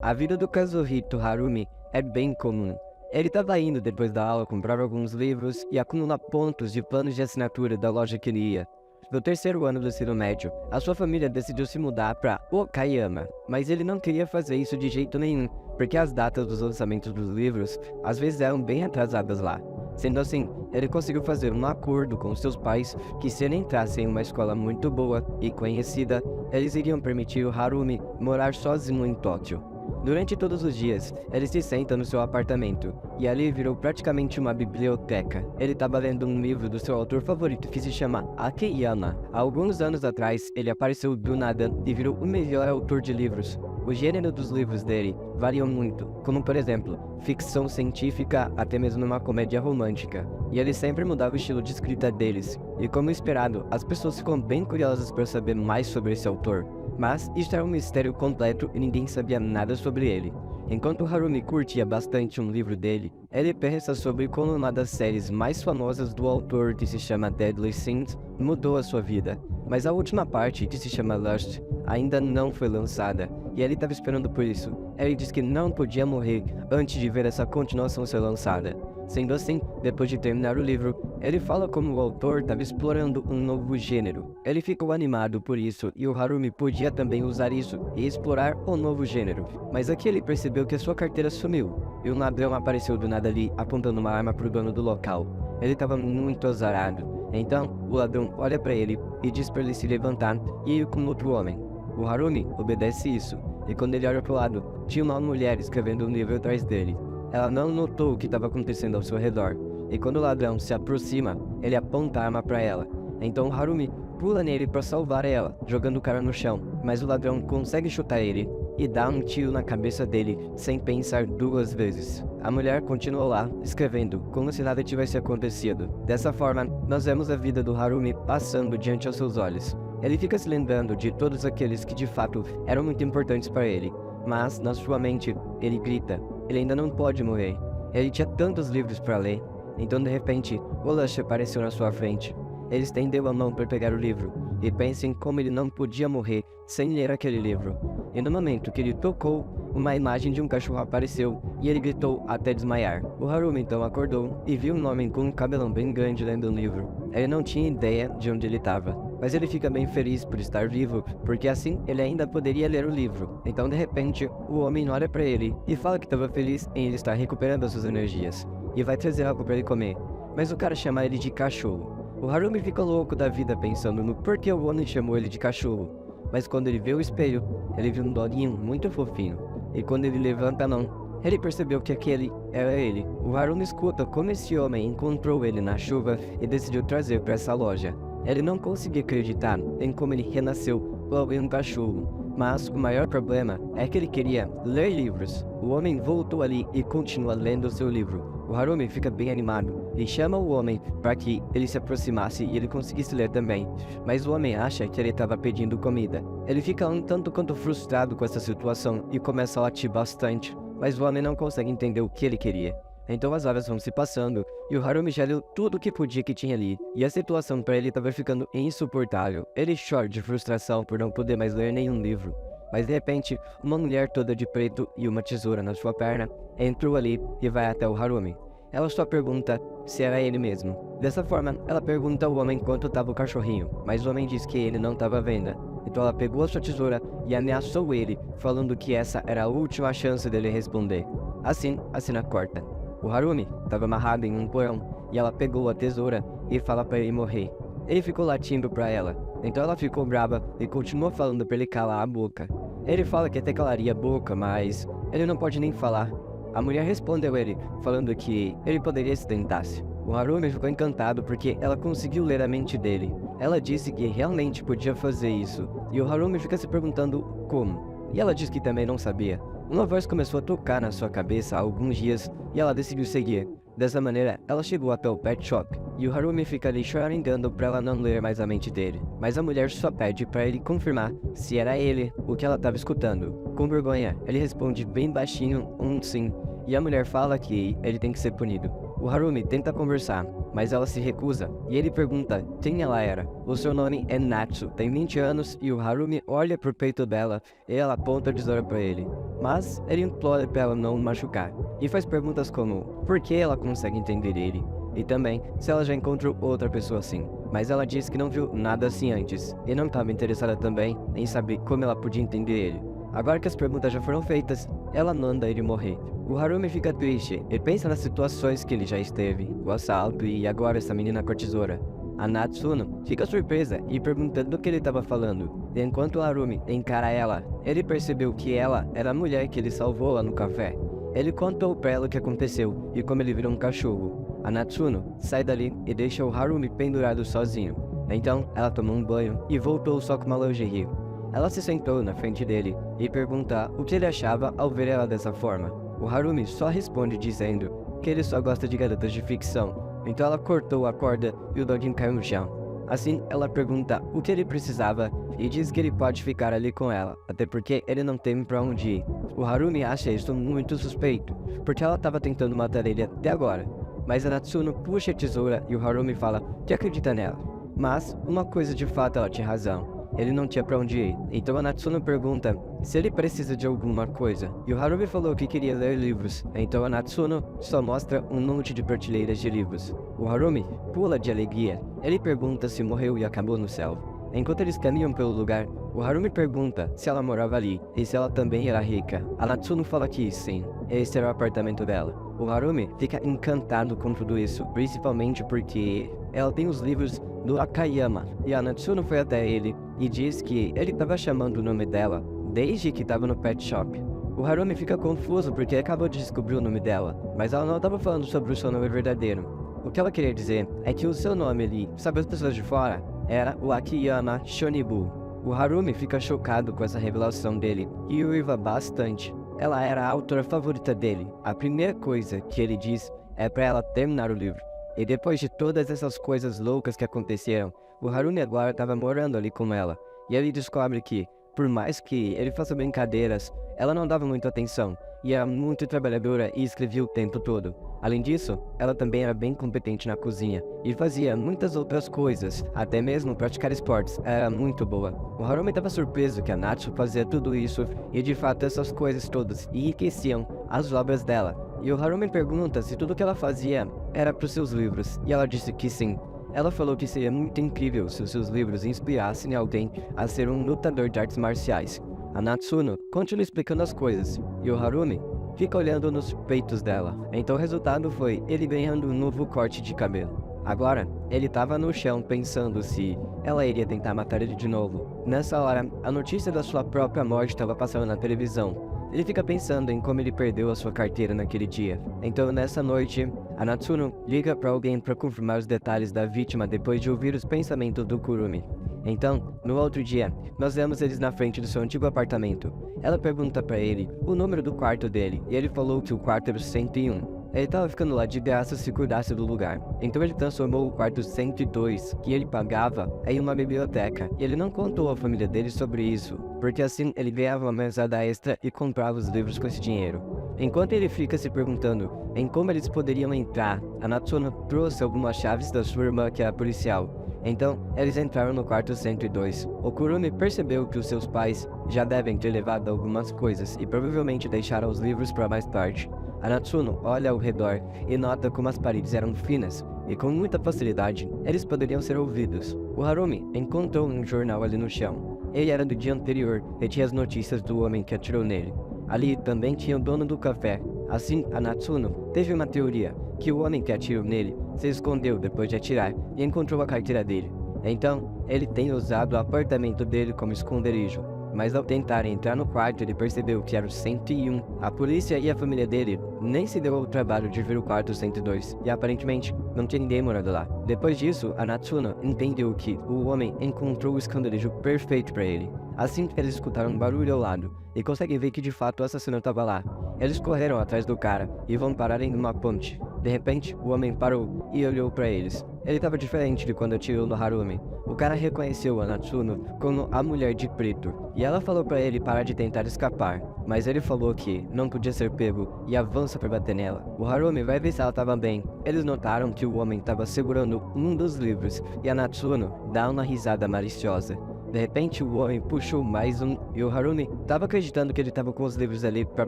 A vida do Kazuhito Harumi é bem comum. Ele estava indo depois da aula comprar alguns livros e acumular pontos de planos de assinatura da loja que ele ia. No terceiro ano do ensino médio, a sua família decidiu se mudar para Okayama, mas ele não queria fazer isso de jeito nenhum, porque as datas dos lançamentos dos livros às vezes eram bem atrasadas lá. Sendo assim, ele conseguiu fazer um acordo com seus pais que se ele entrasse em uma escola muito boa e conhecida, eles iriam permitir o Harumi morar sozinho em Tóquio. Durante todos os dias, ele se senta no seu apartamento, e ali virou praticamente uma biblioteca. Ele estava lendo um livro do seu autor favorito que se chama Akiyama. Há alguns anos atrás, ele apareceu do nada e virou o melhor autor de livros. O gênero dos livros dele variam muito, como por exemplo, ficção científica até mesmo uma comédia romântica. E ele sempre mudava o estilo de escrita deles, e como esperado, as pessoas ficam bem curiosas para saber mais sobre esse autor. Mas isto era um mistério completo e ninguém sabia nada sobre ele. Enquanto Harumi curtia bastante um livro dele, ele pensa sobre como uma das séries mais famosas do autor, que se chama Deadly Sins, mudou a sua vida. Mas a última parte, que se chama Lust, ainda não foi lançada, e ele estava esperando por isso. Ele disse que não podia morrer antes de ver essa continuação ser lançada. Sendo assim, depois de terminar o livro, ele fala como o autor estava explorando um novo gênero. Ele ficou animado por isso, e o Harumi podia também usar isso e explorar o novo gênero. Mas aqui ele percebeu que a sua carteira sumiu, e um ladrão apareceu do nada ali, apontando uma arma para o dono do local. Ele estava muito azarado. Então, o ladrão olha para ele e diz para ele se levantar e ir com outro homem. O Harumi obedece isso, e quando ele olha para o lado, tinha uma mulher escrevendo um livro atrás dele. Ela não notou o que estava acontecendo ao seu redor, e quando o ladrão se aproxima, ele aponta a arma para ela. Então Harumi pula nele para salvar ela, jogando o cara no chão, mas o ladrão consegue chutar ele e dá um tiro na cabeça dele sem pensar duas vezes. A mulher continuou lá, escrevendo, como se nada tivesse acontecido. Dessa forma, nós vemos a vida do Harumi passando diante aos seus olhos. Ele fica se lembrando de todos aqueles que de fato eram muito importantes para ele, mas na sua mente, ele grita. Ele ainda não pode morrer. Ele tinha tantos livros para ler. Então de repente, o Lush apareceu na sua frente. Ele estendeu a mão para pegar o livro, e pensa em como ele não podia morrer sem ler aquele livro. E no momento que ele tocou, uma imagem de um cachorro apareceu, e ele gritou até desmaiar. O Harumi então acordou, e viu um homem com um cabelão bem grande lendo um livro. Ele não tinha ideia de onde ele estava, mas ele fica bem feliz por estar vivo, porque assim ele ainda poderia ler o livro. Então de repente, o homem olha para ele, e fala que estava feliz em ele estar recuperando as suas energias, e vai trazer algo para ele comer. Mas o cara chama ele de cachorro. O Harumi fica louco da vida pensando no porquê o homem chamou ele de cachorro. Mas quando ele vê o espelho, ele viu um doguinho muito fofinho. E quando ele levanta a mão, ele percebeu que aquele era ele. O Harumi escuta como esse homem encontrou ele na chuva e decidiu trazer para essa loja. Ele não conseguia acreditar em como ele renasceu em um cachorro. Mas o maior problema é que ele queria ler livros. O homem voltou ali e continua lendo seu livro. O Harumi fica bem animado e chama o homem para que ele se aproximasse e ele conseguisse ler também. Mas o homem acha que ele estava pedindo comida. Ele fica um tanto quanto frustrado com essa situação e começa a latir bastante. Mas o homem não consegue entender o que ele queria. Então as horas vão se passando, e o Harumi já leu tudo o que podia que tinha ali, e a situação para ele estava ficando insuportável. Ele chora de frustração por não poder mais ler nenhum livro. Mas de repente, uma mulher toda de preto e uma tesoura na sua perna entrou ali e vai até o Harumi. Ela só pergunta se era ele mesmo. Dessa forma, ela pergunta ao homem quanto estava o cachorrinho, mas o homem diz que ele não estava à venda. Então ela pegou a sua tesoura e ameaçou ele, falando que essa era a última chance dele responder. Assim, a cena corta. O Harumi estava amarrado em um porão, e ela pegou a tesoura e fala para ele morrer. Ele ficou latindo para ela, então ela ficou brava e continuou falando para ele calar a boca. Ele fala que até calaria a boca, mas ele não pode nem falar. A mulher respondeu ele, falando que ele poderia se tentasse. O Harumi ficou encantado porque ela conseguiu ler a mente dele. Ela disse que realmente podia fazer isso, e o Harumi fica se perguntando como. E ela diz que também não sabia. Uma voz começou a tocar na sua cabeça há alguns dias, e ela decidiu seguir. Dessa maneira, ela chegou até o pet shop, e o Harumi fica ali choramingando para ela não ler mais a mente dele. Mas a mulher só pede para ele confirmar se era ele o que ela estava escutando. Com vergonha, ele responde bem baixinho sim, e a mulher fala que ele tem que ser punido. O Harumi tenta conversar, mas ela se recusa, e ele pergunta quem ela era. O seu nome é Natsu, tem 20 anos, e o Harumi olha pro peito dela e ela aponta a tesoura para ele. Mas ele implora para ela não machucar, e faz perguntas como por que ela consegue entender ele, e também se ela já encontrou outra pessoa assim. Mas ela diz que não viu nada assim antes, e não estava interessada também em saber como ela podia entender ele. Agora que as perguntas já foram feitas, ela manda ele morrer. O Harumi fica triste e pensa nas situações que ele já esteve, o assalto e agora essa menina com a tesoura. A Natsuno fica surpresa e perguntando do que ele estava falando. E enquanto o Harumi encara ela, ele percebeu que ela era a mulher que ele salvou lá no café. Ele contou pra ela o que aconteceu e como ele virou um cachorro. A Natsuno sai dali e deixa o Harumi pendurado sozinho. Então ela tomou um banho e voltou só com uma lingerie. Ela se sentou na frente dele e pergunta o que ele achava ao ver ela dessa forma. O Harumi só responde dizendo que ele só gosta de garotas de ficção. Então ela cortou a corda e o Dodin caiu no chão. Assim, ela pergunta o que ele precisava e diz que ele pode ficar ali com ela, até porque ele não tem pra onde ir. O Harumi acha isso muito suspeito, porque ela estava tentando matar ele até agora. Mas a Natsuno puxa a tesoura e o Harumi fala que acredita nela. Mas, uma coisa de fato ela tinha razão. Ele não tinha pra onde ir, então a Natsuno pergunta se ele precisa de alguma coisa, e o Harumi falou que queria ler livros, então a Natsuno só mostra um monte de prateleiras de livros. O Harumi pula de alegria, ele pergunta se morreu e acabou no céu. Enquanto eles caminham pelo lugar, o Harumi pergunta se ela morava ali, e se ela também era rica. A Natsuno fala que sim, esse era o apartamento dela. O Harumi fica encantado com tudo isso, principalmente porque ela tem os livros do Akayama, e a Natsuno foi até ele e diz que ele estava chamando o nome dela desde que estava no pet shop. O Harumi fica confuso porque acabou de descobrir o nome dela, mas ela não estava falando sobre o seu nome verdadeiro. O que ela queria dizer é que o seu nome ali, sabe as pessoas de fora, era o Akiyama Shonibu. O Harumi fica chocado com essa revelação dele e uiva bastante. Ela era a autora favorita dele. A primeira coisa que ele diz é para ela terminar o livro. E depois de todas essas coisas loucas que aconteceram, o Harumi agora estava morando ali com ela. E ele descobre que, por mais que ele faça brincadeiras, ela não dava muita atenção. E era muito trabalhadora e escrevia o tempo todo. Além disso, ela também era bem competente na cozinha e fazia muitas outras coisas, até mesmo praticar esportes, era muito boa. O Harumi estava surpreso que a Natsu fazia tudo isso e de fato essas coisas todas enriqueciam as obras dela. E o Harumi pergunta se tudo que ela fazia era para os seus livros, e ela disse que sim. Ela falou que seria muito incrível se os seus livros inspirassem alguém a ser um lutador de artes marciais. A Natsuno continua explicando as coisas, e o Harumi fica olhando nos peitos dela. Então o resultado foi ele ganhando um novo corte de cabelo. Agora, ele estava no chão pensando se ela iria tentar matar ele de novo. Nessa hora, a notícia da sua própria morte estava passando na televisão. Ele fica pensando em como ele perdeu a sua carteira naquele dia. Então nessa noite, a Natsuno liga para alguém para confirmar os detalhes da vítima depois de ouvir os pensamentos do Kurumi. Então, no outro dia, nós vemos eles na frente do seu antigo apartamento. Ela pergunta para ele o número do quarto dele, e ele falou que o quarto era o 101. Ele estava ficando lá de graça se cuidasse do lugar. Então ele transformou o quarto 102, que ele pagava, em uma biblioteca. E ele não contou à família dele sobre isso, porque assim ele ganhava uma mesada extra e comprava os livros com esse dinheiro. Enquanto ele fica se perguntando em como eles poderiam entrar, a Natsuno trouxe algumas chaves da sua irmã que era policial. Então, eles entraram no quarto 102. O Kurumi percebeu que os seus pais já devem ter levado algumas coisas e provavelmente deixaram os livros para mais tarde. A Natsuno olha ao redor e nota como as paredes eram finas, e com muita facilidade, eles poderiam ser ouvidos. O Harumi encontrou um jornal ali no chão. Ele era do dia anterior e tinha as notícias do homem que atirou nele. Ali também tinha o dono do café. Assim, a Natsuno teve uma teoria, que o homem que atirou nele se escondeu depois de atirar e encontrou a carteira dele. Então, ele tem usado o apartamento dele como esconderijo. Mas ao tentar entrar no quarto, ele percebeu que era o 101. A polícia e a família dele nem se deu ao trabalho de ver o quarto 102, e aparentemente não tinha ninguém morando lá. Depois disso, a Natsuno entendeu que o homem encontrou o esconderijo perfeito para ele. Assim que eles escutaram um barulho ao lado e conseguem ver que de fato o assassino estava lá. Eles correram atrás do cara e vão parar em uma ponte. De repente, o homem parou e olhou para eles. Ele estava diferente de quando atirou no Harumi. O cara reconheceu a Natsuno como a mulher de preto, e ela falou para ele parar de tentar escapar, mas ele falou que não podia ser pego e avança para bater nela. O Harumi vai ver se ela estava bem. Eles notaram que o homem estava segurando um dos livros e a Natsuno dá uma risada maliciosa. De repente, o homem puxou mais um e o Harumi estava acreditando que ele estava com os livros ali para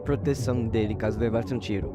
proteção dele caso levasse um tiro.